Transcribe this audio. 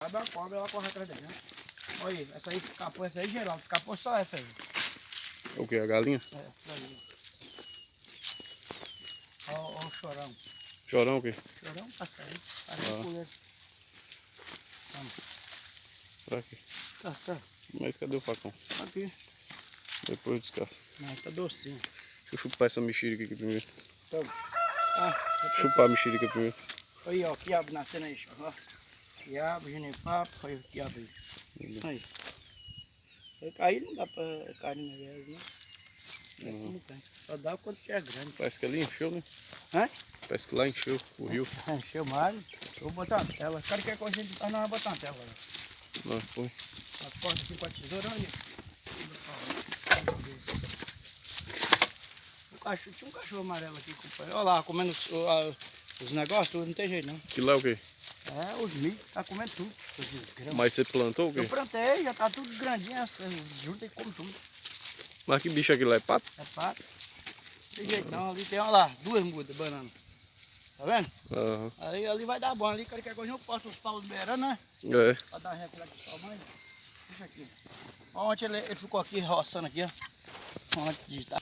A cobra, ela corre atrás dele, né? Olha aí, essa aí escapou, essa aí, Geraldo, escapou só essa aí. O que? A galinha? É, isso aí. Olha o chorão. Chorão o quê? Chorão passa aí. Olha Vamos. Pra quê? Cascar. Mas cadê o facão? Aqui. Depois eu descasco. Mas tá docinho. Deixa eu chupar essa mexerica aqui primeiro. Toma. Chupar a mexerica primeiro. Aí, ó, quiabo nascendo aí, ó. Quiabo, genipapo, olha o quiabo aí. Aí. Aí não dá pra carne mesmo, né? Não tem. Só dá quando tiver grande. Parece que ali encheu, né? Hã? Parece que lá encheu o rio. Encheu mais. Eu vou botar uma tela. Cara, quer coisa de nós vamos botar uma tela agora. Não, foi. As cordas assim com a tesoura, olha. Tinha um cachorro amarelo aqui, companheiro. Olha lá, comendo os negócios, não tem jeito não. Aquilo lá é o quê? É, os milho, tá comendo tudo. Mas você plantou o quê? Eu plantei, já tá tudo grandinho, junta e come tudo. Mas que bicho é aquilo lá? É pato? É pato. Não tem jeito não, ali tem, olha lá, 2 mudas de banana. Tá vendo? Aham. Aí ali vai dar bom, ali qualquer coisa eu posto os paus beirando, né? É. Pra dar reflexo pro pau, mas deixa aqui. Ontem ele ficou aqui roçando aqui, ó. Ontem de